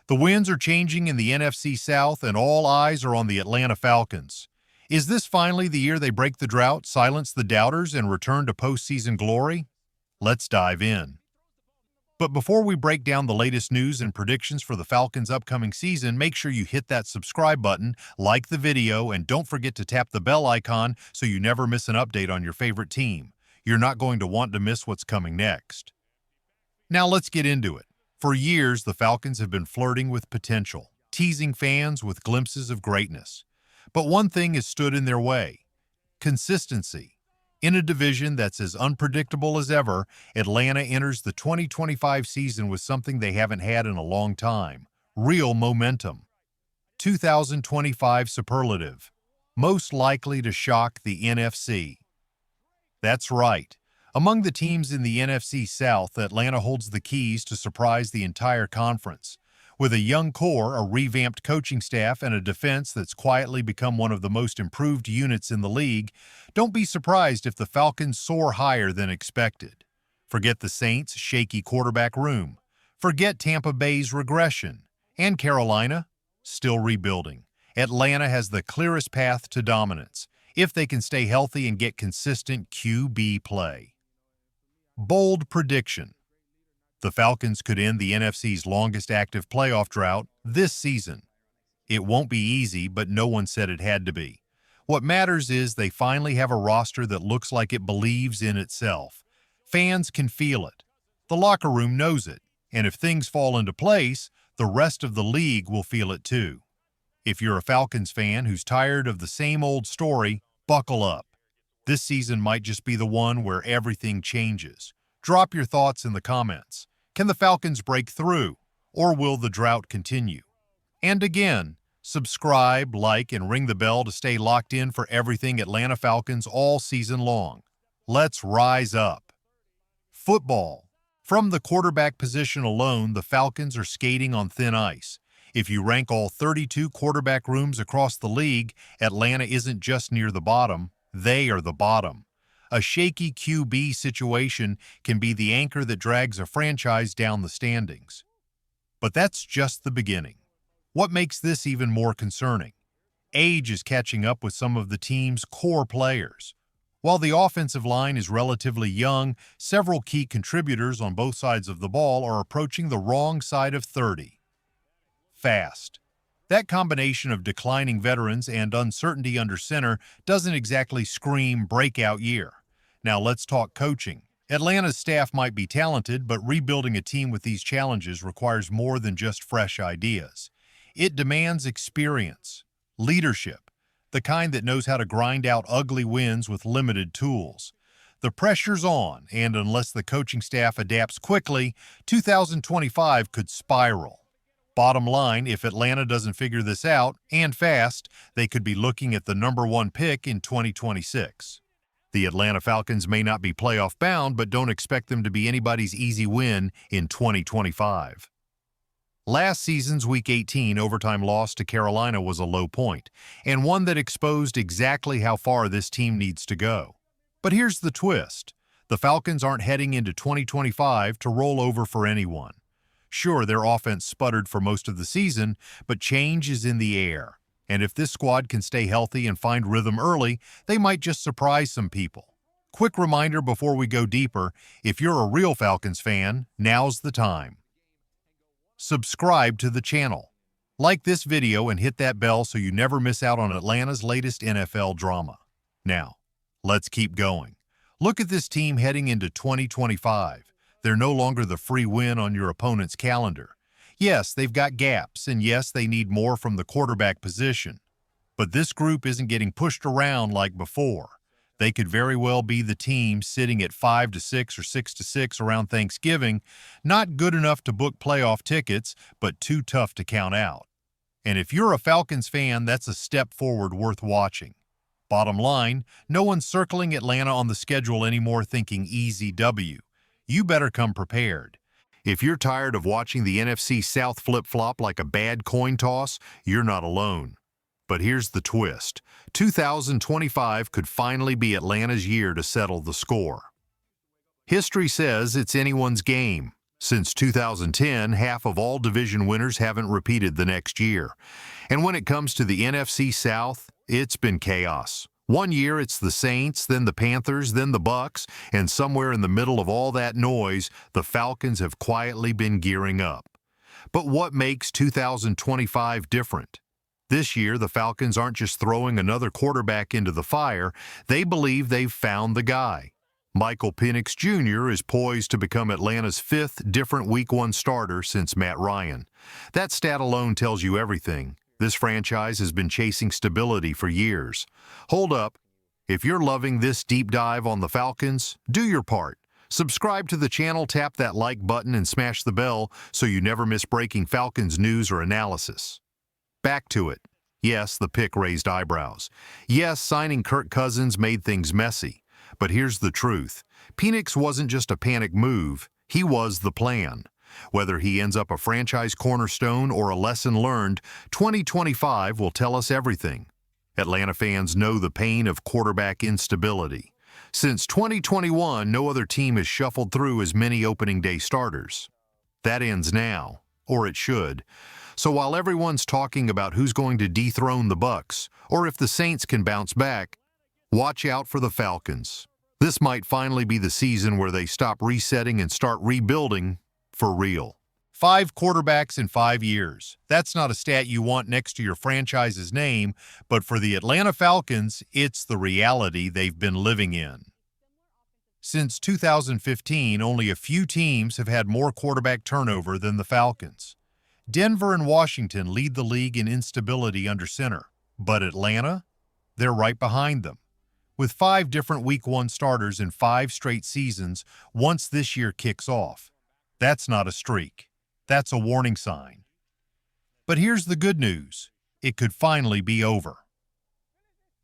The winds are changing in the NFC South, and all eyes are on the Atlanta Falcons. Is this finally the year they break the drought, silence the doubters, and return to postseason glory? Let's dive in. But before we break down the latest news and predictions for the Falcons' upcoming season, make sure you hit that subscribe button, like the video, and don't forget to tap the bell icon so you never miss an update on your favorite team. You're not going to want to miss what's coming next. Now let's get into it. For years, the Falcons have been flirting with potential, teasing fans with glimpses of greatness. But one thing has stood in their way: consistency. In a division that's as unpredictable as ever, Atlanta enters the 2025 season with something they haven't had in a long time: real momentum. 2025 superlative: most likely to shock the NFC. That's right. Among the teams in the NFC South, Atlanta holds the keys to surprise the entire conference. With a young core, a revamped coaching staff, and a defense that's quietly become one of the most improved units in the league, don't be surprised if the Falcons soar higher than expected. Forget the Saints' shaky quarterback room. Forget Tampa Bay's regression. And Carolina? Still rebuilding. Atlanta has the clearest path to dominance, if they can stay healthy and get consistent QB play. Bold prediction: the Falcons could end the NFC's longest active playoff drought this season. It won't be easy, but no one said it had to be. What matters is they finally have a roster that looks like it believes in itself. Fans can feel it. The locker room knows it. And if things fall into place, the rest of the league will feel it too. If you're a Falcons fan who's tired of the same old story, buckle up. This season might just be the one where everything changes. Drop your thoughts in the comments. Can the Falcons break through, or will the drought continue? And again, subscribe, like, and ring the bell to stay locked in for everything Atlanta Falcons all season long. Let's rise up. Football. From the quarterback position alone, the Falcons are skating on thin ice. If you rank all 32 quarterback rooms across the league, Atlanta isn't just near the bottom, they are the bottom. A shaky QB situation can be the anchor that drags a franchise down the standings. But that's just the beginning. What makes this even more concerning? Age is catching up with some of the team's core players. While the offensive line is relatively young, several key contributors on both sides of the ball are approaching the wrong side of 30. Fast. That combination of declining veterans and uncertainty under center doesn't exactly scream breakout year. Now let's talk coaching. Atlanta's staff might be talented, but rebuilding a team with these challenges requires more than just fresh ideas. It demands experience, leadership, the kind that knows how to grind out ugly wins with limited tools. The pressure's on, and unless the coaching staff adapts quickly, 2025 could spiral. Bottom line, if Atlanta doesn't figure this out, and fast, they could be looking at the #1 pick in 2026. The Atlanta Falcons may not be playoff bound, but don't expect them to be anybody's easy win in 2025. Last season's Week 18 overtime loss to Carolina was a low point, and one that exposed exactly how far this team needs to go. But here's the twist: the Falcons aren't heading into 2025 to roll over for anyone. Sure, their offense sputtered for most of the season, but change is in the air. And if this squad can stay healthy and find rhythm early, they might just surprise some people. Quick reminder before we go deeper: if you're a real Falcons fan, now's the time. Subscribe to the channel. Like this video and hit that bell so you never miss out on Atlanta's latest NFL drama. Now, let's keep going. Look at this team heading into 2025. They're no longer the free win on your opponent's calendar. Yes, they've got gaps, and yes, they need more from the quarterback position. But this group isn't getting pushed around like before. They could very well be the team sitting at 5-6 or 6-6 around Thanksgiving, not good enough to book playoff tickets, but too tough to count out. And if you're a Falcons fan, that's a step forward worth watching. Bottom line, no one's circling Atlanta on the schedule anymore thinking easy W. You better come prepared. If you're tired of watching the NFC South flip-flop like a bad coin toss, you're not alone. But here's the twist: 2025 could finally be Atlanta's year to settle the score. History says it's anyone's game. Since 2010, half of all division winners haven't repeated the next year. And when it comes to the NFC South, it's been chaos. One year it's the Saints, then the Panthers, then the Bucks, and somewhere in the middle of all that noise, the Falcons have quietly been gearing up. But what makes 2025 different? This year, the Falcons aren't just throwing another quarterback into the fire, they believe they've found the guy. Michael Penix Jr. is poised to become Atlanta's fifth different Week 1 starter since Matt Ryan. That stat alone tells you everything. This franchise has been chasing stability for years. Hold up. If you're loving this deep dive on the Falcons, do your part. Subscribe to the channel, tap that like button, and smash the bell so you never miss breaking Falcons news or analysis. Back to it. Yes, the pick raised eyebrows. Yes, signing Kirk Cousins made things messy. But here's the truth. Penix wasn't just a panic move, he was the plan. Whether he ends up a franchise cornerstone or a lesson learned, 2025 will tell us everything. Atlanta fans know the pain of quarterback instability. Since 2021, no other team has shuffled through as many opening day starters. That ends now, or it should. So while everyone's talking about who's going to dethrone the Bucks, or if the Saints can bounce back, watch out for the Falcons. This might finally be the season where they stop resetting and start rebuilding for real. 5 quarterbacks in 5 years. That's not a stat you want next to your franchise's name, but for the Atlanta Falcons, it's the reality they've been living in. Since 2015, only a few teams have had more quarterback turnover than the Falcons. Denver and Washington lead the league in instability under center, but Atlanta? They're right behind them. With 5 different Week 1 starters in 5 straight seasons once this year kicks off. That's not a streak. That's a warning sign. But here's the good news. It could finally be over.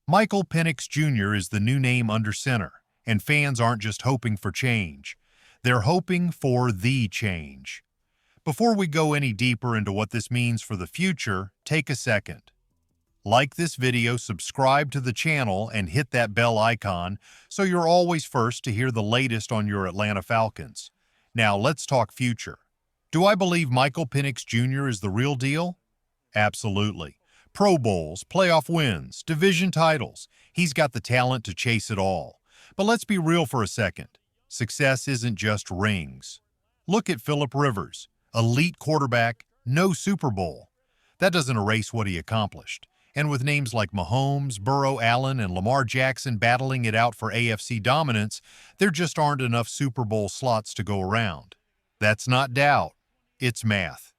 Michael Penix Jr. is the new name under center, and fans aren't just hoping for change. They're hoping for the change. Before we go any deeper into what this means for the future, take a second. Like this video, subscribe to the channel, and hit that bell icon so you're always first to hear the latest on your Atlanta Falcons. Now, let's talk future. Do I believe Michael Penix Jr. is the real deal? Absolutely. Pro Bowls, playoff wins, division titles. He's got the talent to chase it all. But let's be real for a second. Success isn't just rings. Look at Phillip Rivers, elite quarterback, no Super Bowl. That doesn't erase what he accomplished. And with names like Mahomes, Burrow, Allen, and Lamar Jackson battling it out for AFC dominance, there just aren't enough Super Bowl slots to go around. That's not doubt. It's math.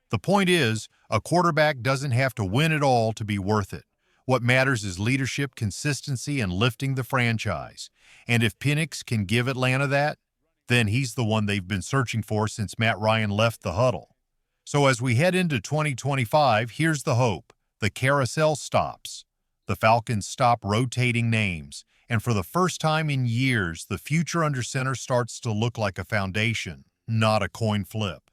The point is, a quarterback doesn't have to win it all to be worth it. What matters is leadership, consistency, and lifting the franchise. And if Penix can give Atlanta that, then he's the one they've been searching for since Matt Ryan left the huddle. So as we head into 2025, here's the hope. The carousel stops. The Falcons stop rotating names, and for the first time in years, the future under center starts to look like a foundation, not a coin flip.